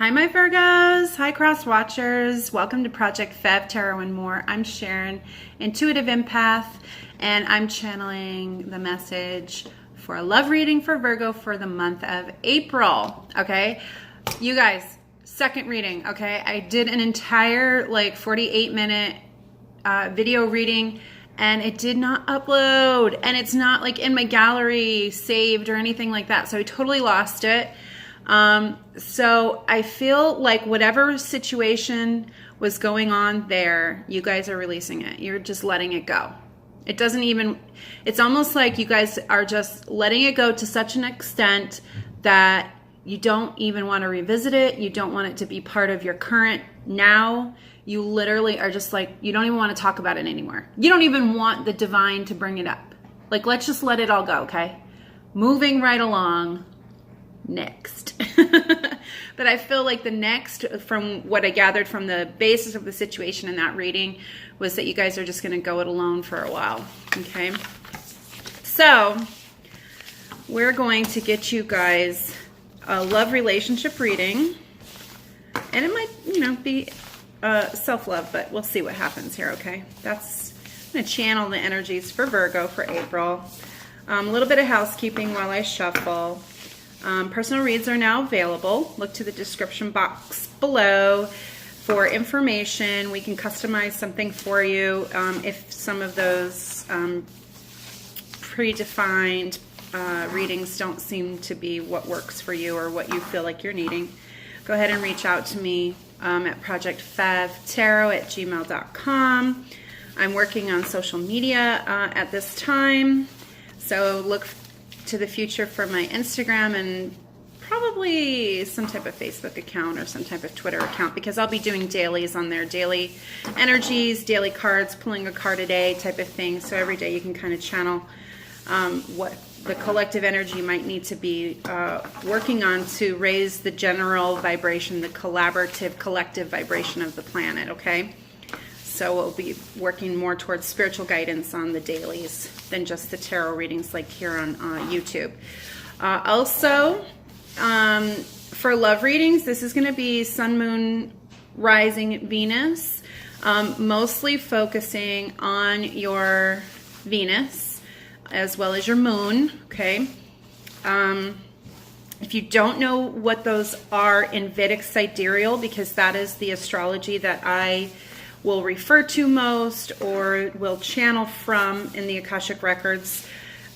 Hi, my Virgos. Hi, cross watchers. Welcome to Project ProjectFEVtarot and more. I'm Sharon, intuitive empath, and I'm channeling the message for a love reading for Virgo for the month of April. Okay, you guys, second reading. Okay, I did an entire 48-minute video reading, and it did not upload, and it's not in my gallery saved or anything like that. So I totally lost it. So I feel like whatever situation was going on there, you guys are releasing it. You're just letting it go. It doesn't even, it's almost like you guys are just letting it go to such an extent that you don't even want to revisit it. You don't want it to be part of your current now. You literally are just you don't even want to talk about it anymore. You don't even want the divine to bring it up. Let's just let it all go. Okay. Moving right along. Next. But I feel like the next, from what I gathered from the basis of the situation in that reading, was that you guys are just going to go it alone for a while. Okay. So we're going to get you guys a love relationship reading, and it might, be self-love, but we'll see what happens here. Okay. I'm going to channel the energies for Virgo for April. A little bit of housekeeping while I shuffle. Personal reads are now available. Look to the description box below for information. We can customize something for you if some of those predefined readings don't seem to be what works for you or what you feel like you're needing. Go ahead and reach out to me at ProjectFEVtarot@gmail.com. I'm working on social media at this time, so look to the future for my Instagram and probably some type of Facebook account or some type of Twitter account, because I'll be doing dailies on there, daily energies, daily cards, pulling a card a day type of thing. So every day you can kind of channel what the collective energy might need to be working on to raise the general vibration, the collaborative, collective vibration of the planet, okay? So we'll be working more towards spiritual guidance on the dailies than just the tarot readings like here on YouTube. Also, for love readings, this is going to be Sun, Moon, Rising, Venus, mostly focusing on your Venus as well as your Moon, okay? If you don't know what those are in Vedic sidereal, because that is the astrology that I will refer to most or will channel from in the Akashic Records,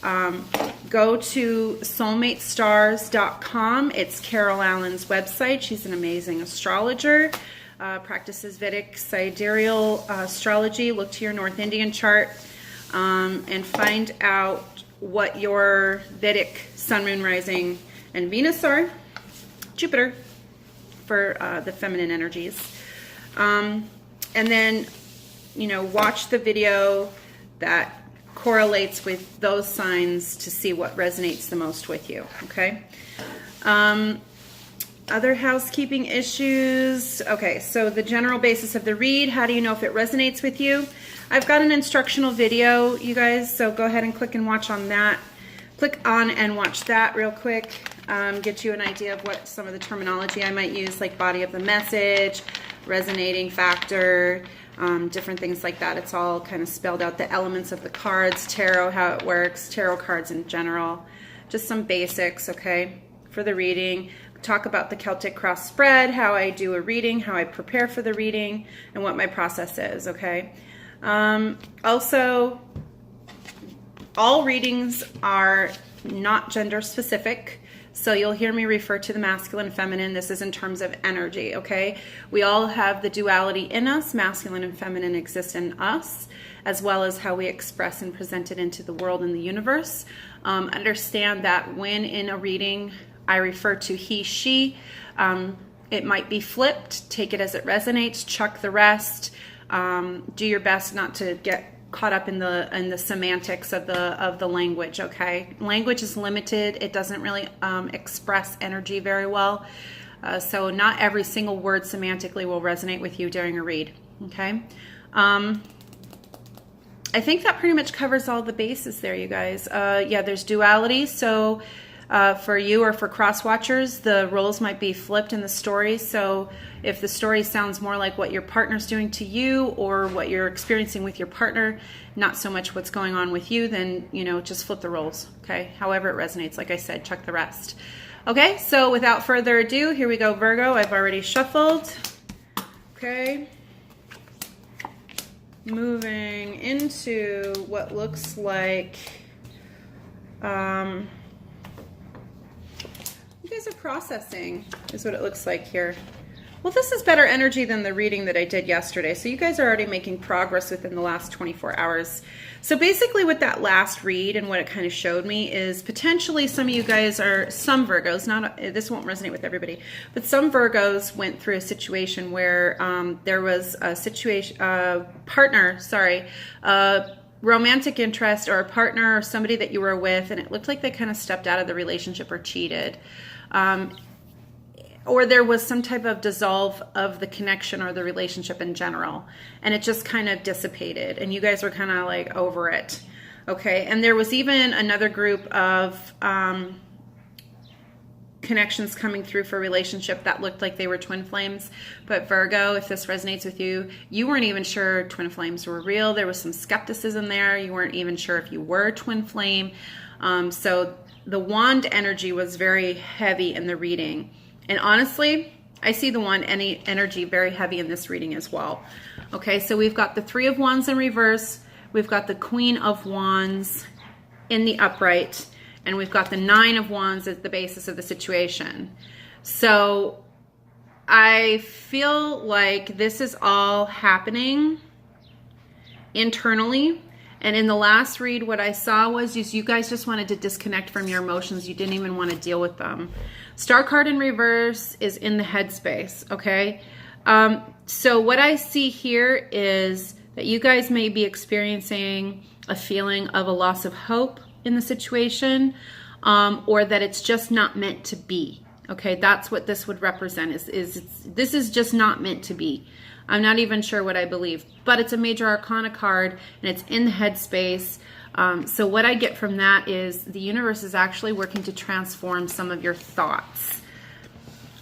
go to soulmatestars.com. It's Carol Allen's website. She's an amazing astrologer, practices Vedic sidereal astrology. Look to your North Indian chart and find out what your Vedic Sun, Moon, Rising, and Venus are. Jupiter for the feminine energies. And then, watch the video that correlates with those signs to see what resonates the most with you, okay? Other housekeeping issues. Okay, so the general basis of the read, how do you know if it resonates with you? I've got an instructional video, you guys, so go ahead and click and watch on that. Click on and watch that real quick. Get you an idea of what some of the terminology I might use, like body of the message, resonating factor, different things like that. It's all kind of spelled out, the elements of the cards, tarot, how it works, tarot cards in general, just some basics, okay, for the reading. Talk about the Celtic cross spread, how I do a reading, how I prepare for the reading, and what my process is, okay? Also, all readings are not gender specific. So you'll hear me refer to the masculine and feminine. This is in terms of energy, okay? We all have the duality in us. Masculine and feminine exist in us, as well as how we express and present it into the world and the universe. Understand that when in a reading, I refer to he, she. It might be flipped. Take it as it resonates. Chuck the rest. Do your best not to get caught up in the semantics of the language, okay? Language is limited. It doesn't really express energy very well. So not every single word semantically will resonate with you during a read, okay? I think that pretty much covers all the bases there, you guys. Yeah, there's duality. So For you or for cross watchers, the roles might be flipped in the story. So if the story sounds more like what your partner's doing to you or what you're experiencing with your partner, not so much what's going on with you, then, you know, just flip the roles, okay? However it resonates. Like I said, check the rest. Okay, so without further ado, here we go, Virgo. I've already shuffled. Okay. Moving into what looks like you guys are processing, is what it looks like here. Well, this is better energy than the reading that I did yesterday. So you guys are already making progress within the last 24 hours. So basically with that last read and what it kind of showed me is potentially some of you guys are, some Virgos, not, this won't resonate with everybody, but some Virgos went through a situation where there was a situation, romantic interest or a partner or somebody that you were with, and it looked like they kind of stepped out of the relationship or cheated. Or there was some type of dissolve of the connection or the relationship in general, and it just kind of dissipated, and you guys were kind of like over it, okay? And there was even another group of connections coming through for a relationship that looked like they were twin flames. But Virgo, if this resonates with you, you weren't even sure twin flames were real. There was some skepticism there. You weren't even sure if you were twin flame. So the wand energy was very heavy in the reading. And honestly, I see the wand energy very heavy in this reading as well. Okay, so we've got the Three of Wands in reverse. We've got the Queen of Wands in the upright. And we've got the Nine of Wands as the basis of the situation. So I feel like this is all happening internally. And in the last read, what I saw was you guys just wanted to disconnect from your emotions. You didn't even want to deal with them. Star card in reverse is in the headspace, okay? So what I see here is that you guys may be experiencing a feeling of a loss of hope in the situation, or that it's just not meant to be. Okay, that's what this would represent, this is just not meant to be. I'm not even sure what I believe, but it's a major arcana card and it's in the headspace. So what I get from that is the universe is actually working to transform some of your thoughts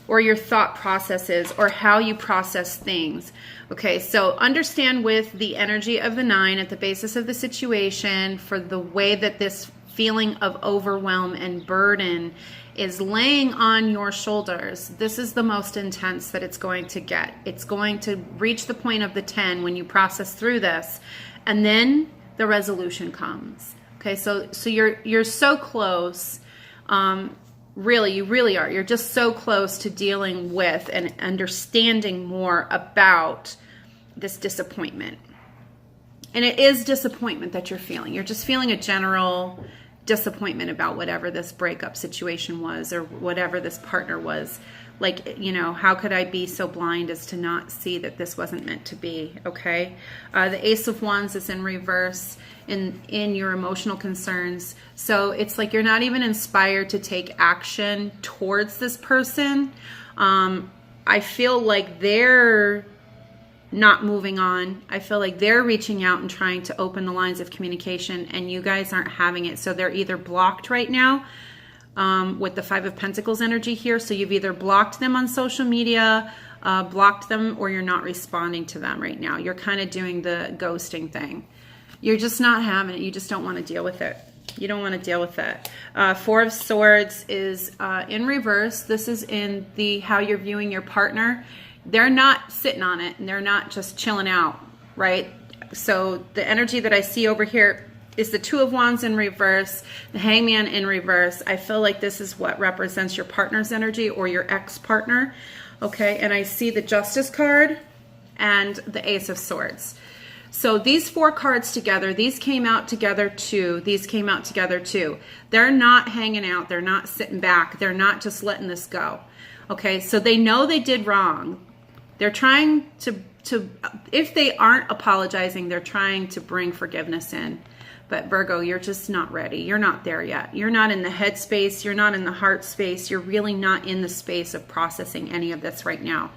or your thought processes or how you process things. Okay, so understand with the energy of the Nine at the basis of the situation, for the way that this feeling of overwhelm and burden is laying on your shoulders, this is the most intense that it's going to get. It's going to reach the point of the 10 when you process through this, and then the resolution comes. Okay, so you're so close. Really, you really are. You're just so close to dealing with and understanding more about this disappointment. And it is disappointment that you're feeling. You're just feeling a general disappointment about whatever this breakup situation was or whatever this partner was. Like, you know, how could I be so blind as to not see that this wasn't meant to be, okay? The Ace of Wands is in reverse in your emotional concerns. So it's like you're not even inspired to take action towards this person. I feel like they're not moving on. I feel like they're reaching out and trying to open the lines of communication, and you guys aren't having it. So they're either blocked right now with the Five of Pentacles energy here. So you've either blocked them on social media, blocked them, or you're not responding to them right now. You're kind of doing the ghosting thing. You're just not having it. You just don't want to deal with it. You don't want to deal with it. Four of Swords is in reverse. This is in the how you're viewing your partner. They're not sitting on it, and they're not just chilling out, right? So the energy that I see over here is the Two of Wands in reverse, the Hangman in reverse. I feel like this is what represents your partner's energy or your ex-partner, okay? And I see the Justice card and the Ace of Swords. So these four cards together, these came out together too. These came out together too. They're not hanging out. They're not sitting back. They're not just letting this go, okay? So they know they did wrong. They're trying to if they aren't apologizing, they're trying to bring forgiveness in. But Virgo, you're just not ready. You're not there yet. You're not in the head space. You're not in the heart space. You're really not in the space of processing any of this right now.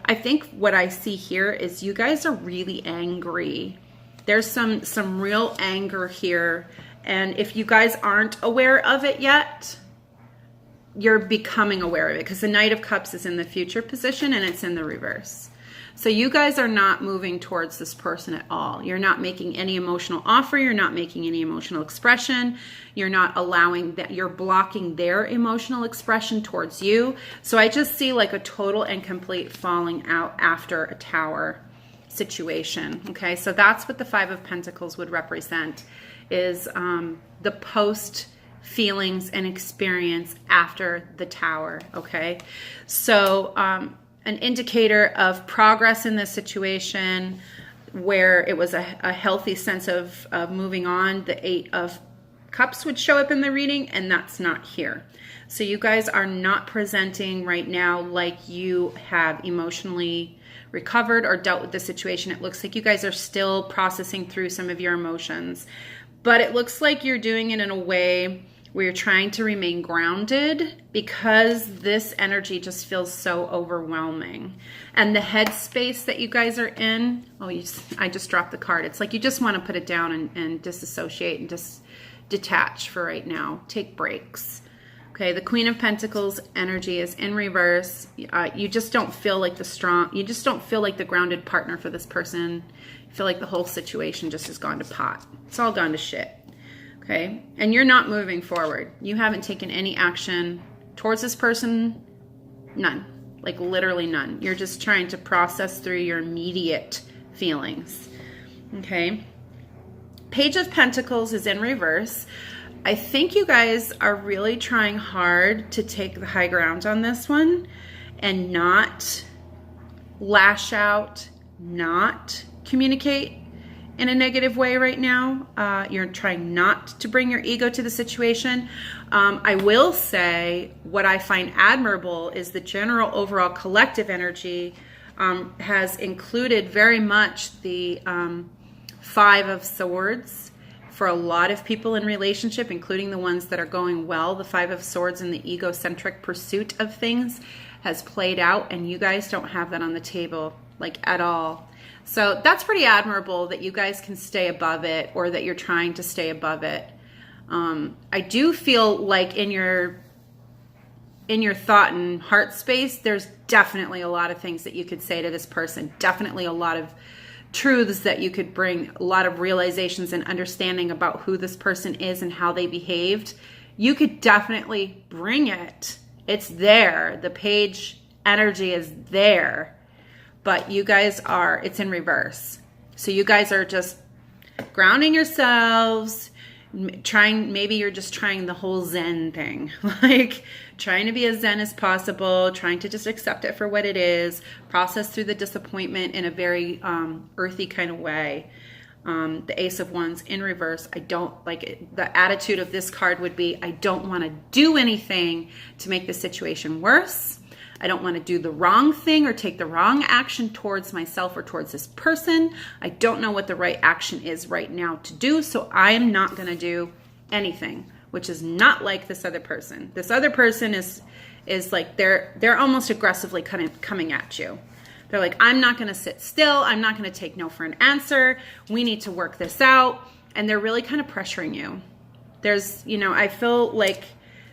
I think what I see here is you guys are really angry. There's some real anger here. And if you guys aren't aware of it yet, you're becoming aware of it, because the Knight of Cups is in the future position and it's in the reverse. So you guys are not moving towards this person at all. You're not making any emotional offer. You're not making any emotional expression. You're not allowing that. You're blocking their emotional expression towards you. So I just see like a total and complete falling out after a Tower situation. Okay, so that's what the Five of Pentacles would represent, is the post feelings and experience after the Tower. Okay, so an indicator of progress in this situation where it was a healthy sense of moving on. The Eight of Cups would show up in the reading, and that's not here. So you guys are not presenting right now like you have emotionally recovered or dealt with the situation. It looks like you guys are still processing through some of your emotions, but it looks like you're doing it in a way where you're trying to remain grounded, because this energy just feels so overwhelming. And the headspace that you guys are in, I just dropped the card. It's like you just want to put it down and disassociate and just detach for right now. Take breaks. Okay, the Queen of Pentacles energy is in reverse. You just don't feel like you just don't feel like the grounded partner for this person. You feel like the whole situation just has gone to pot. It's all gone to shit. Okay, and you're not moving forward. You haven't taken any action towards this person. None. Like literally none. You're just trying to process through your immediate feelings. Okay. Page of Pentacles is in reverse. I think you guys are really trying hard to take the high ground on this one and not lash out, not communicate in a negative way right now. You're trying not to bring your ego to the situation. I will say what I find admirable is the general overall collective energy has included very much the Five of Swords. For a lot of people in relationship, including the ones that are going well, the Five of Swords and the egocentric pursuit of things has played out, and you guys don't have that on the table, like at all. So that's pretty admirable that you guys can stay above it, or that you're trying to stay above it. I do feel like in your thought and heart space, there's definitely a lot of things that you could say to this person. Definitely a lot of truths that you could bring, a lot of realizations and understanding about who this person is and how they behaved. You could definitely bring it. It's there. The page energy is there. But you guys it's in reverse. So you guys are just grounding yourselves, maybe you're just trying the whole Zen thing, like trying to be as Zen as possible, trying to just accept it for what it is, process through the disappointment in a very earthy kind of way. The Ace of Wands in reverse. I don't like it. The attitude of this card would be, I don't want to do anything to make the situation worse. I don't want to do the wrong thing or take the wrong action towards myself or towards this person. I don't know what the right action is right now to do, so I am not going to do anything, which is not like this other person. This other person is like they're almost aggressively kind of coming at you. They're like, I'm not going to sit still. I'm not going to take no for an answer. We need to work this out. And they're really kind of pressuring you. There's, I feel like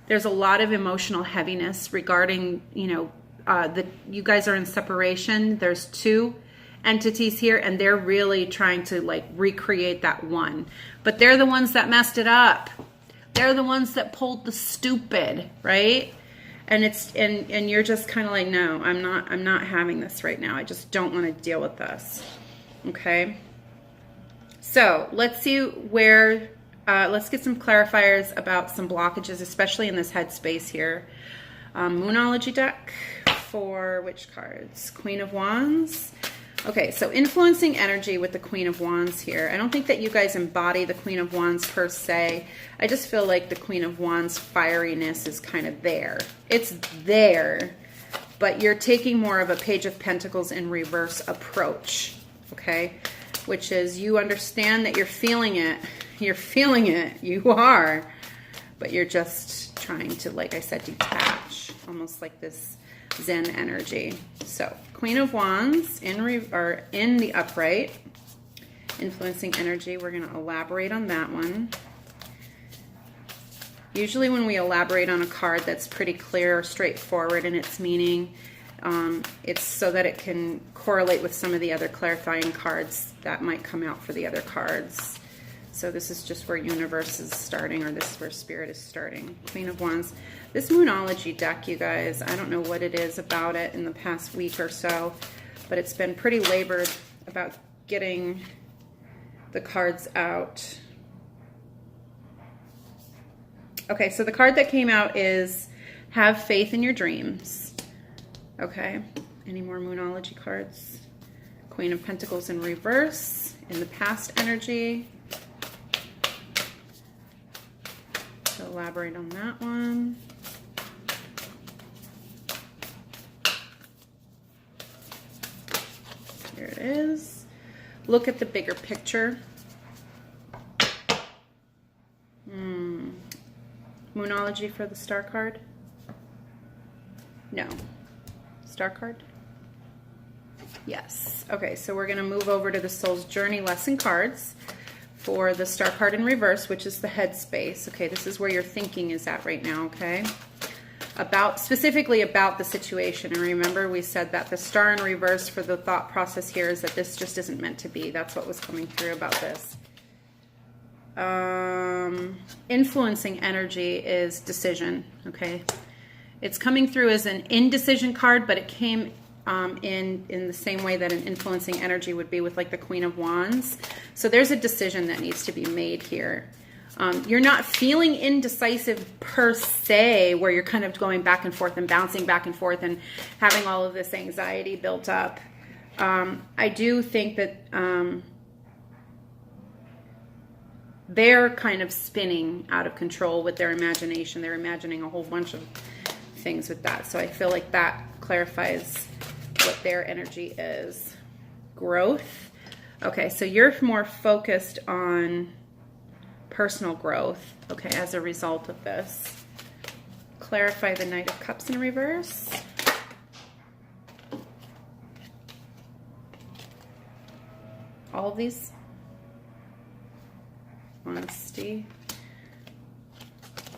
there's a lot of emotional heaviness regarding, that you guys are in separation. There's two entities here, and they're really trying to like recreate that one. But they're the ones that messed it up. They're the ones that pulled the stupid, right? And and you're just kind of like, no, I'm not having this right now. I just don't want to deal with this. Okay. So let's see where, let's get some clarifiers about some blockages, especially in this headspace here. Moonology deck for which cards? Queen of Wands. Okay, so influencing energy with the Queen of Wands here. I don't think that you guys embody the Queen of Wands per se. I just feel like the Queen of Wands fieriness is kind of there. It's there, but you're taking more of a Page of Pentacles in reverse approach, okay? Which is you understand that you're feeling it. You're feeling it. You are. But you're just trying to, like I said, detach. Almost like this Zen energy. So Queen of Wands in the upright, influencing energy. We're going to elaborate on that one. Usually when we elaborate on a card that's pretty clear or straightforward in its meaning, it's so that it can correlate with some of the other clarifying cards that might come out for the other cards. So this is just where universe is starting, or this is where spirit is starting. Queen of Wands. This Moonology deck, you guys, I don't know what it is about it in the past week or so, but it's been pretty labored about getting the cards out. Okay, so the card that came out is Have Faith in Your Dreams. Okay, any more Moonology cards? Queen of Pentacles in reverse, in the past energy. So elaborate on that one. Here it is. Look at the bigger picture. Moonology for the star card? No. Star card? Yes. Okay, so we're going to move over to the Soul's Journey lesson cards for the star card in reverse, which is the headspace. Okay, this is where your thinking is at right now, okay? Specifically about the situation. And remember, we said that the star in reverse for the thought process here is that this just isn't meant to be. That's what was coming through about this. Influencing energy is decision, okay? It's coming through as an indecision card, but it came in the same way that an influencing energy would be with like the Queen of Wands. So there's a decision that needs to be made here. You're not feeling indecisive per se, where you're kind of going back and forth and bouncing back and forth and having all of this anxiety built up. I do think that they're kind of spinning out of control with their imagination. They're imagining a whole bunch of things with that. So I feel like that clarifies what their energy is. Growth. Okay, so you're more focused on personal growth, okay, as a result of this. Clarify the Knight of Cups in reverse. All of these. Honesty.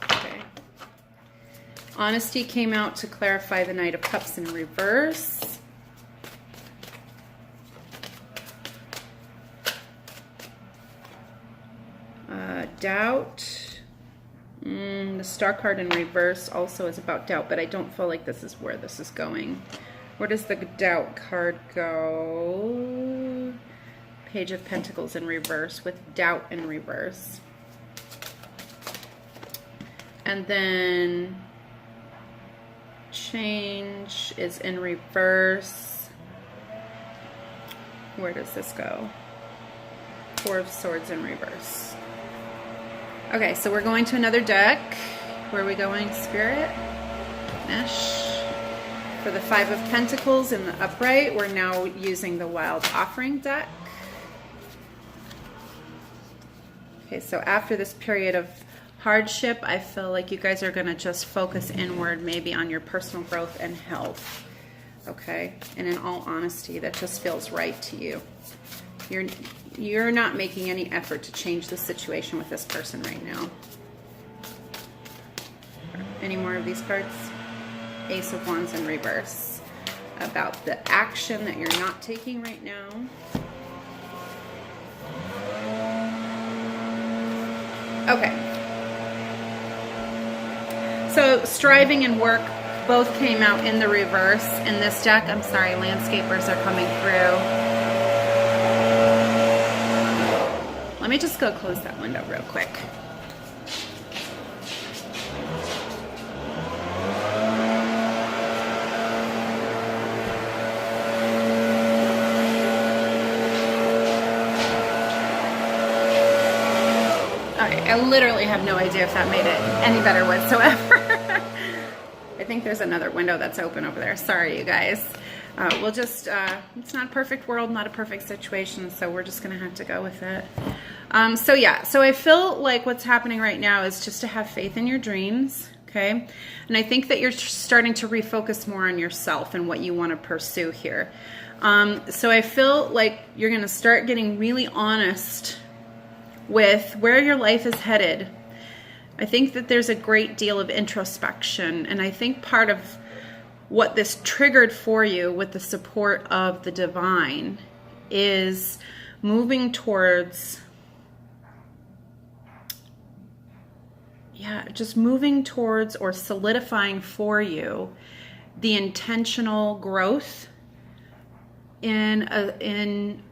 Okay. Honesty came out to clarify the Knight of Cups in reverse. Doubt. The star card in reverse also is about doubt, but I don't feel like this is where this is going. Where does the doubt card go? Page of Pentacles in reverse with doubt in reverse. And then change is in reverse. Where does this go? Four of Swords in reverse. Okay, so we're going to another deck. Where are we going? Spirit? Mesh. For the Five of Pentacles in the upright, we're now using the Wild Offering deck. Okay, so after this period of hardship, I feel like you guys are going to just focus inward, maybe on your personal growth and health. Okay, and in all honesty, that just feels right to you. You're not making any effort to change the situation with this person right now. Any more of these cards? Ace of Wands in reverse. About the action that you're not taking right now. Okay. So striving and work both came out in the reverse in this deck. I'm sorry, landscapers are coming through. Let me just go close that window real quick. Okay, I literally have no idea if that made it any better whatsoever. I think there's another window that's open over there. Sorry, you guys. We'll just, it's not a perfect world, not a perfect situation, so we're just going to have to go with it. So yeah, so I feel like what's happening right now is just to have faith in your dreams, okay? And I think that you're starting to refocus more on yourself and what you want to pursue here. So I feel like you're going to start getting really honest with where your life is headed. I think that there's a great deal of introspection, and I think part of what this triggered for you with the support of the divine is moving towards, just moving towards or solidifying for you the intentional growth in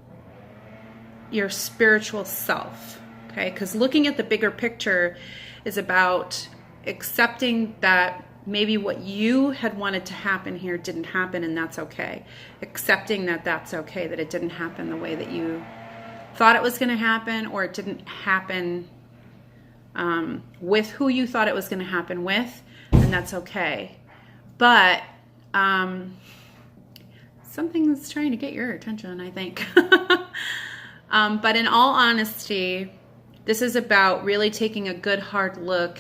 your spiritual self, okay? Because looking at the bigger picture is about accepting that maybe what you had wanted to happen here didn't happen, and that's okay. Accepting that that's okay, that it didn't happen the way that you thought it was going to happen, or it didn't happen with who you thought it was going to happen with, and that's okay. But something's trying to get your attention, I think. But in all honesty, this is about really taking a good hard look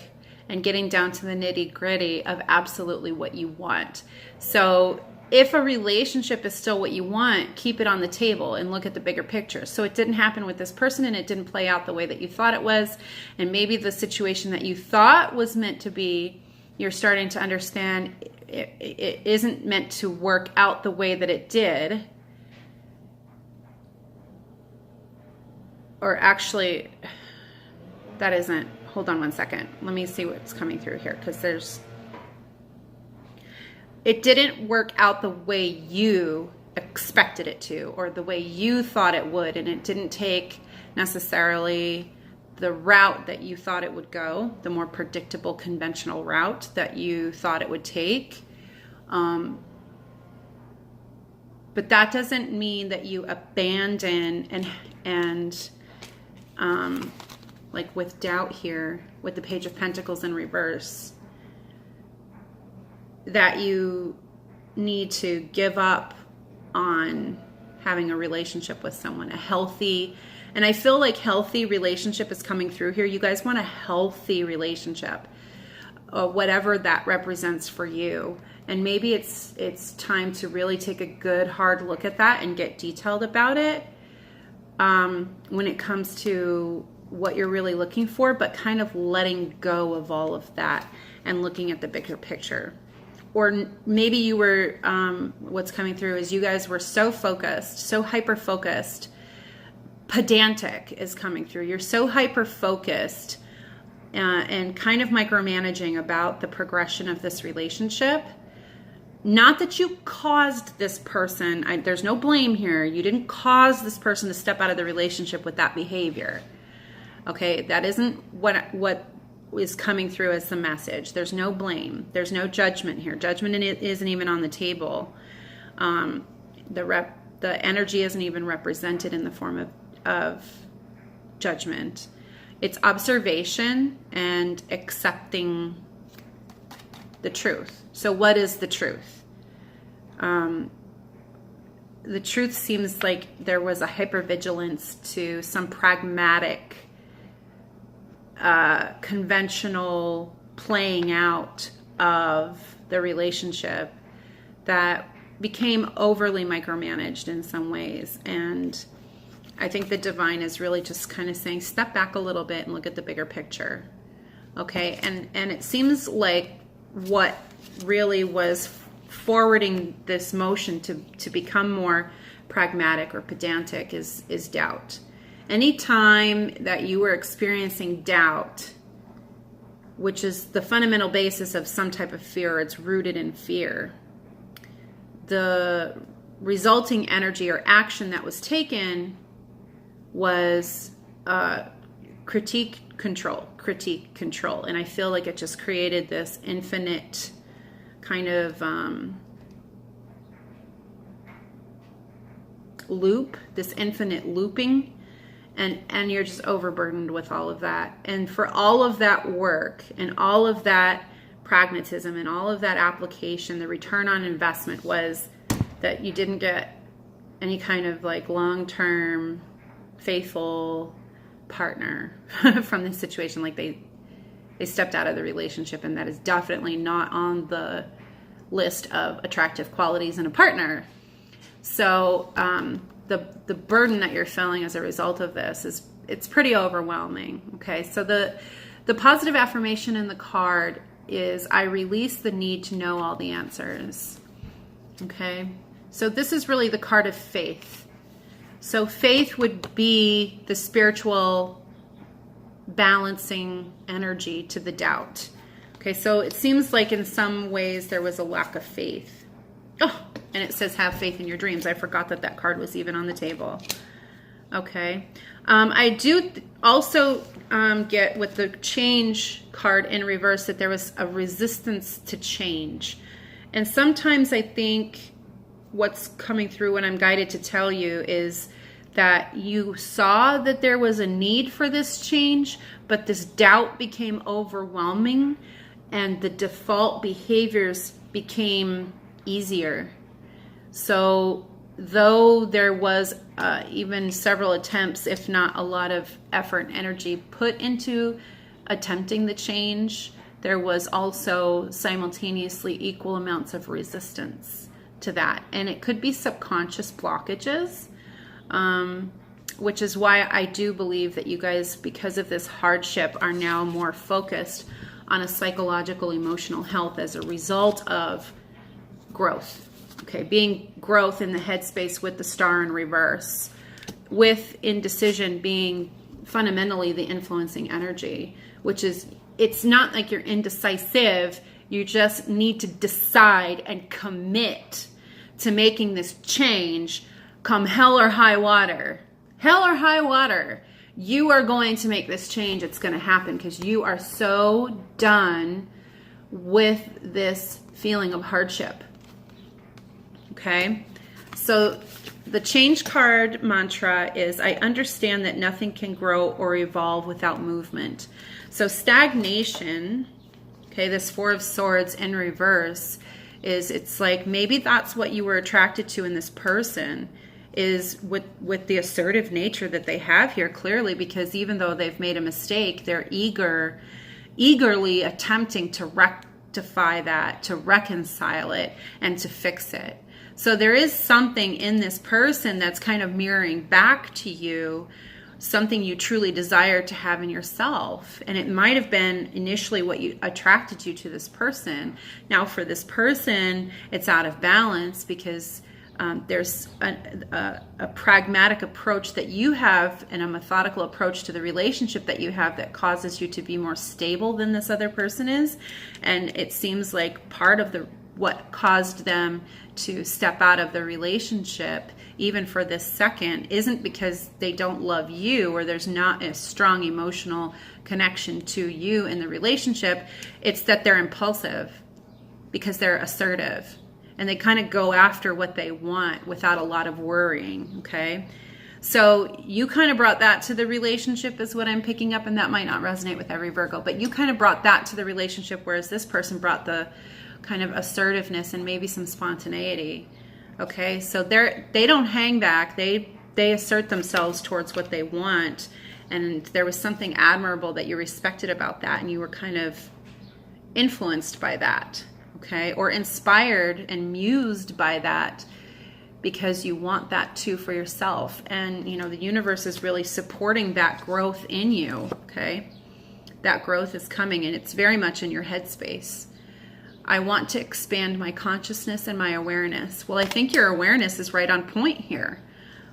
and getting down to the nitty-gritty of absolutely what you want. So if a relationship is still what you want, keep it on the table and look at the bigger picture. So it didn't happen with this person, and it didn't play out the way that you thought it was. And maybe the situation that you thought was meant to be, you're starting to understand it isn't meant to work out the way that it did. Or actually, that isn't. Hold on one second. Let me see what's coming through here, because it didn't work out the way you expected it to, or the way you thought it would, and it didn't take necessarily the route that you thought it would go, the more predictable, conventional route that you thought it would take. But that doesn't mean that you abandon and like with doubt here, with the Page of Pentacles in reverse, that you need to give up on having a relationship with someone, a healthy, and I feel like healthy relationship is coming through here. You guys want a healthy relationship, whatever that represents for you. And maybe it's time to really take a good hard look at that and get detailed about it when it comes to what you're really looking for, but kind of letting go of all of that and looking at the bigger picture. Or maybe you were, what's coming through is you guys were so focused, so hyper-focused, pedantic is coming through. You're so hyper-focused and kind of micromanaging about the progression of this relationship. Not that you caused this person, there's no blame here. You didn't cause this person to step out of the relationship with that behavior. Okay, that isn't what is coming through as the message. There's no blame. There's no judgment here. Judgment isn't even on the table. The energy isn't even represented in the form of judgment. It's observation and accepting the truth. So what is the truth? The truth seems like there was a hypervigilance to some pragmatic, conventional playing out of the relationship that became overly micromanaged in some ways. And I think the divine is really just kind of saying, step back a little bit and look at the bigger picture. Okay. And it seems like what really was forwarding this motion to become more pragmatic or pedantic is doubt. Anytime that you were experiencing doubt, which is the fundamental basis of some type of fear, it's rooted in fear, the resulting energy or action that was taken was critique, control. And I feel like it just created this infinite kind of loop, this infinite looping, and you're just overburdened with all of that. And for all of that work and all of that pragmatism and all of that application, the return on investment was that you didn't get any kind of like long-term faithful partner from this situation. Like they stepped out of the relationship, and that is definitely not on the list of attractive qualities in a partner. So the burden that you're feeling as a result of this it's pretty overwhelming. Okay, so The positive affirmation in the card is, I release the need to know all the answers. Okay, so this is really the card of faith. So faith would be the spiritual balancing energy to the doubt. Okay, so it seems like in some ways there was a lack of faith. Oh, and it says have faith in your dreams. I forgot that that card was even on the table. Okay, I do also get with the change card in reverse that there was a resistance to change. And sometimes I think what's coming through when I'm guided to tell you is that you saw that there was a need for this change, but this doubt became overwhelming and the default behaviors became easier. So though there was even several attempts, if not a lot of effort and energy put into attempting the change, there was also simultaneously equal amounts of resistance to that. And it could be subconscious blockages, which is why I do believe that you guys, because of this hardship, are now more focused on a psychological, emotional health as a result of growth. Okay, being growth in the headspace with the star in reverse, with indecision being fundamentally the influencing energy, which is, it's not like you're indecisive, you just need to decide and commit to making this change come hell or high water. Hell or high water. You are going to make this change. It's going to happen because you are so done with this feeling of hardship. Okay? So the change card mantra is, I understand that nothing can grow or evolve without movement. So stagnation, okay, this Four of Swords in reverse, is it's like maybe that's what you were attracted to in this person, is with the assertive nature that they have here, clearly, because even though they've made a mistake, they're eagerly attempting to rectify that, to reconcile it, and to fix it. So there is something in this person that's kind of mirroring back to you, something you truly desire to have in yourself. And it might have been initially what you attracted you to this person. Now for this person, it's out of balance because there's a pragmatic approach that you have and a methodical approach to the relationship that you have that causes you to be more stable than this other person is. And it seems like part of what caused them to step out of the relationship, even for this second, isn't because they don't love you or there's not a strong emotional connection to you in the relationship. It's that they're impulsive because they're assertive and they kind of go after what they want without a lot of worrying. Okay, so you kind of brought that to the relationship is what I'm picking up, and that might not resonate with every Virgo, but you kind of brought that to the relationship, whereas this person brought the kind of assertiveness and maybe some spontaneity. Okay, so they don't hang back. They assert themselves towards what they want, and there was something admirable that you respected about that, and you were kind of influenced by that, okay, or inspired and mused by that because you want that too for yourself. And you know, the universe is really supporting that growth in you. Okay, that growth is coming, and it's very much in your headspace. I want to expand my consciousness and my awareness. Well, I think your awareness is right on point here.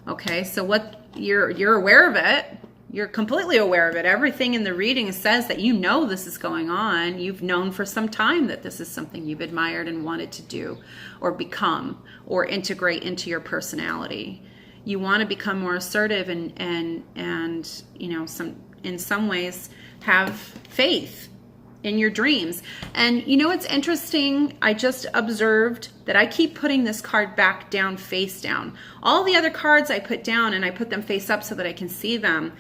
Okay, so what you're aware of it. You're completely aware of it. Everything in the reading says that you know this is going on. You've known for some time that this is something you've admired and wanted to do or become or integrate into your personality. You want to become more assertive and you know, in some ways have faith in your dreams. And you know, it's interesting. I just observed that I keep putting this card back down, face down. All the other cards I put down and I put them face up so that I can see them.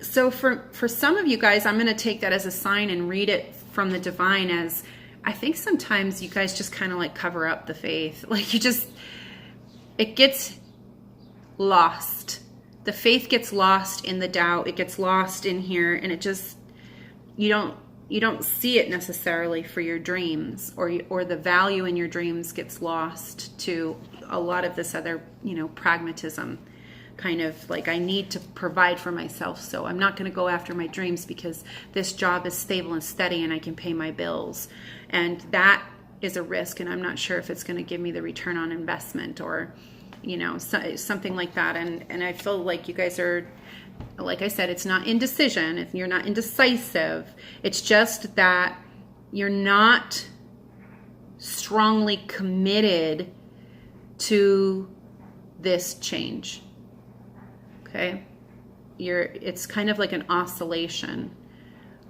So for some of you guys, I'm going to take that as a sign and read it from the divine as, I think sometimes you guys just kind of like cover up the faith. Like it gets lost. The faith gets lost in the doubt. It gets lost in here, and it just, you don't see it necessarily for your dreams, or the value in your dreams gets lost to a lot of this other, you know, pragmatism kind of like I need to provide for myself. So I'm not going to go after my dreams because this job is stable and steady and I can pay my bills. And that is a risk. And I'm not sure if it's going to give me the return on investment or, you know, something like that. And I feel like you guys are, like I said, it's not indecision. You're not indecisive. It's just that you're not strongly committed to this change. Okay? It's kind of like an oscillation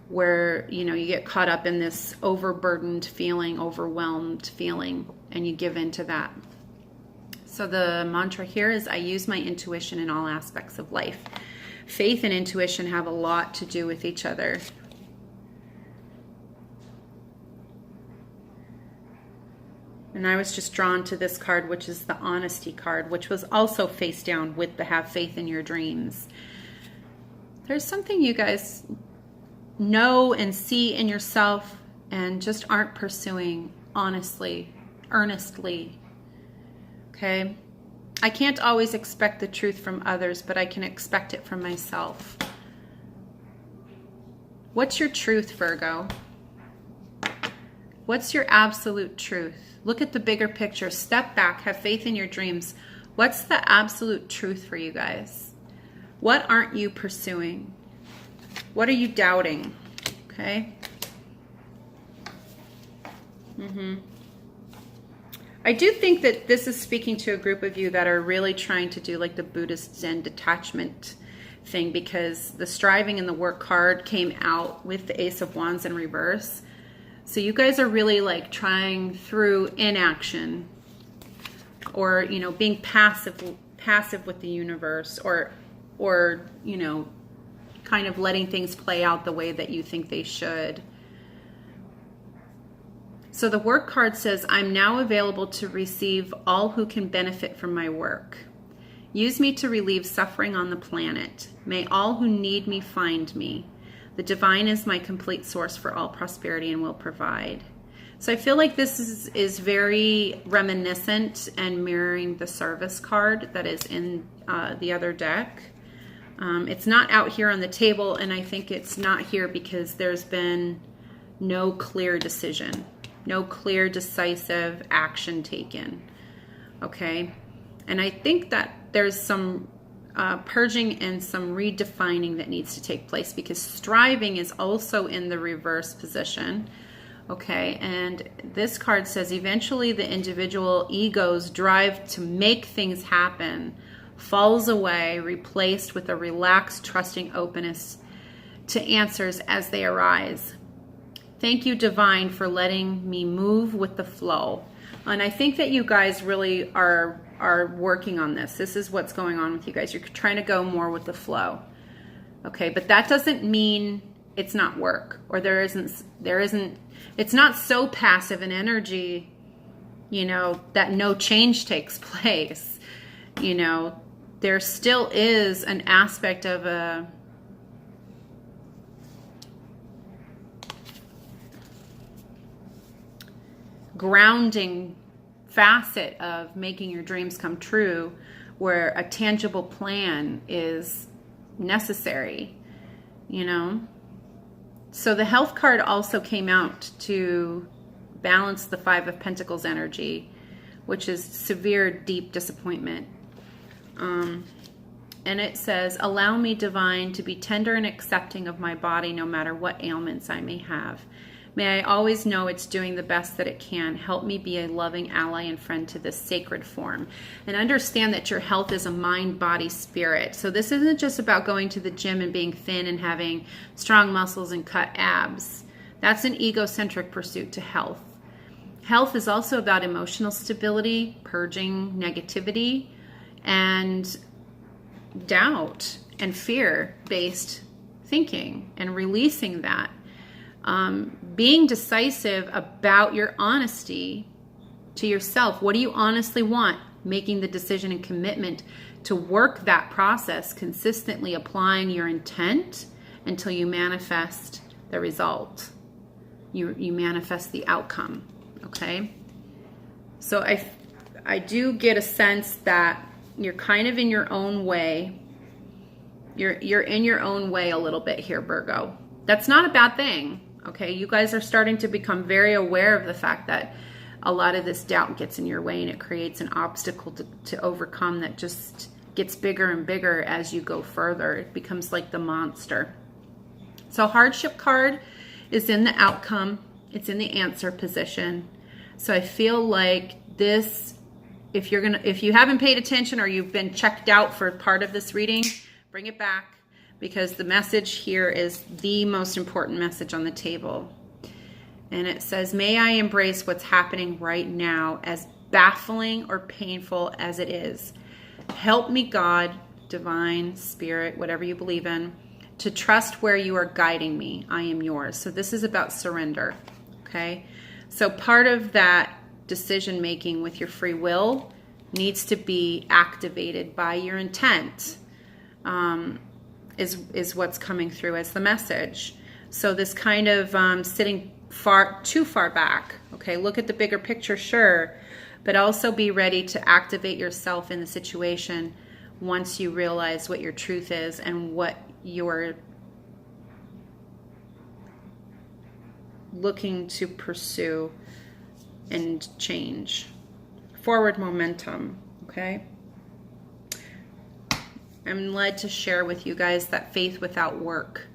where, you know, you get caught up in this overburdened feeling, overwhelmed feeling, and you give in to that. So the mantra here is, I use my intuition in all aspects of life. Faith and intuition have a lot to do with each other. And I was just drawn to this card, which is the honesty card, which was also face down with the have faith in your dreams. There's something you guys know and see in yourself and just aren't pursuing honestly, earnestly. Okay? I can't always expect the truth from others, but I can expect it from myself. What's your truth, Virgo? What's your absolute truth? Look at the bigger picture. Step back. Have faith in your dreams. What's the absolute truth for you guys? What aren't you pursuing? What are you doubting? Okay? I do think that this is speaking to a group of you that are really trying to do like the Buddhist Zen detachment thing, because the striving and the work card came out with the Ace of Wands in reverse. So you guys are really like trying through inaction, or, you know, being passive with the universe, or, you know, kind of letting things play out the way that you think they should. So the work card says, I'm now available to receive all who can benefit from my work. Use me to relieve suffering on the planet. May all who need me find me. The divine is my complete source for all prosperity and will provide. So I feel like this is very reminiscent and mirroring the service card that is in the other deck. It's not out here on the table, and I think it's not here because there's been no clear decision, no clear decisive action taken. Okay? And I think that there's some purging and some redefining that needs to take place, because striving is also in the reverse position. Okay, and this card says, eventually the individual ego's drive to make things happen falls away, replaced with a relaxed, trusting openness to answers as they arise. Thank you, divine, for letting me move with the flow. And I think that you guys really are working on this. This is what's going on with you guys. You're trying to go more with the flow. Okay, but that doesn't mean it's not work, or there isn't, it's not so passive an energy, you know, that no change takes place. You know, there still is an aspect of a grounding facet of making your dreams come true, where a tangible plan is necessary, you know. So the health card also came out to balance the Five of Pentacles energy, which is severe, deep disappointment. And it says, allow me, divine, to be tender and accepting of my body, no matter what ailments I may have. May I always know it's doing the best that it can. Help me be a loving ally and friend to this sacred form. And understand that your health is a mind, body, spirit. So this isn't just about going to the gym and being thin and having strong muscles and cut abs. That's an egocentric pursuit to health. Health is also about emotional stability, purging negativity, and doubt and fear-based thinking, and releasing that. Being decisive about your honesty to yourself. What do you honestly want? Making the decision and commitment to work that process, consistently applying your intent until you manifest the result. You manifest the outcome. Okay? So I do get a sense that you're kind of in your own way. You're in your own way a little bit here, Virgo. That's not a bad thing, okay? You guys are starting to become very aware of the fact that a lot of this doubt gets in your way and it creates an obstacle to overcome that just gets bigger and bigger as you go further. It becomes like the monster. So hardship card is in the outcome. It's in the answer position. So I feel like this, if you haven't paid attention or you've been checked out for part of this reading, bring it back, because the message here is the most important message on the table. And it says, may I embrace what's happening right now, as baffling or painful as it is. Help me, God, divine, spirit, whatever you believe in, to trust where you are guiding me. I am yours. So this is about surrender, okay? So part of that decision making with your free will needs to be activated by your intent, is what's coming through as the message. So this kind of sitting too far back, okay? Look at the bigger picture, sure, but also be ready to activate yourself in the situation once you realize what your truth is and what you're looking to pursue and change. Forward momentum, okay? I'm led to share with you guys that faith without work,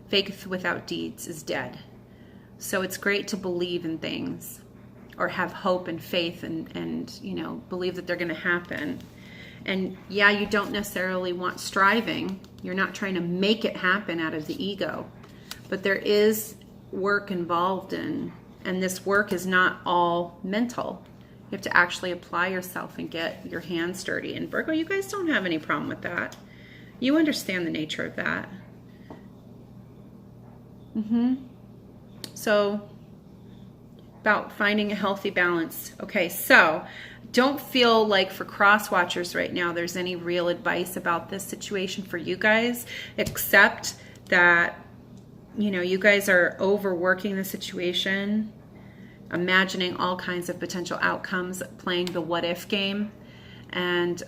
faith without deeds is dead. So it's great to believe in things or have hope and faith and you know, believe that they're going to happen. And yeah, you don't necessarily want striving. You're not trying to make it happen out of the ego. But there is work involved in, and this work is not all mental. You have to actually apply yourself and get your hands dirty. And Virgo, you guys don't have any problem with that. You understand the nature of that. So, about finding a healthy balance. Okay, so don't feel like for cross watchers right now there's any real advice about this situation for you guys, except that, you know, you guys are overworking the situation, imagining all kinds of potential outcomes, playing the what if game, and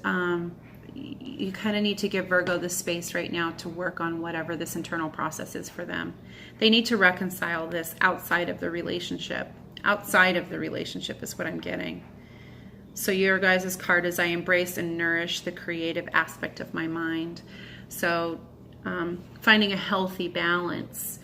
you kind of need to give Virgo the space right now to work on whatever this internal process is for them. They need to reconcile this outside of the relationship. Outside of the relationship is what I'm getting. So your guys' card is I embrace and nourish the creative aspect of my mind. So finding a healthy balance.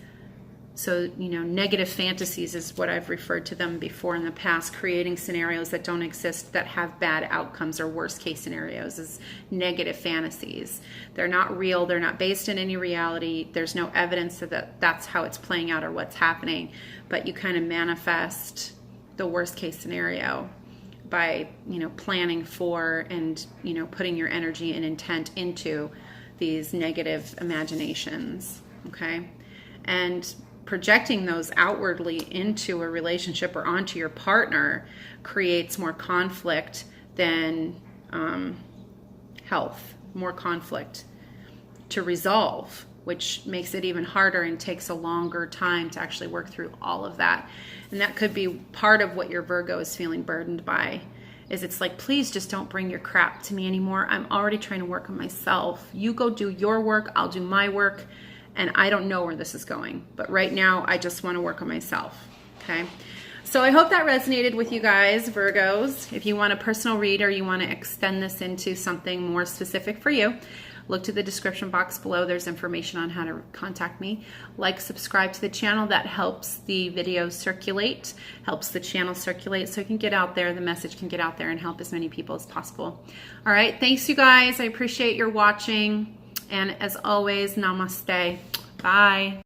So, you know, negative fantasies is what I've referred to them before in the past. Creating scenarios that don't exist, that have bad outcomes, or worst case scenarios is negative fantasies. They're not real. They're not based in any reality. There's no evidence that that's how it's playing out or what's happening. But you kind of manifest the worst case scenario by, you know, planning for and, you know, putting your energy and intent into these negative imaginations, okay? And projecting those outwardly into a relationship or onto your partner creates more conflict than health, more conflict to resolve, which makes it even harder and takes a longer time to actually work through all of that. And that could be part of what your Virgo is feeling burdened by, is it's like, please just don't bring your crap to me anymore. I'm already trying to work on myself. You go do your work, I'll do my work. And I don't know where this is going. But right now, I just want to work on myself, okay? So I hope that resonated with you guys, Virgos. If you want a personal read or you want to extend this into something more specific for you, look to the description box below. There's information on how to contact me. Like, subscribe to the channel. That helps the video circulate, helps the channel circulate so it can get out there, the message can get out there and help as many people as possible. All right, thanks you guys. I appreciate your watching. And as always, namaste. Bye.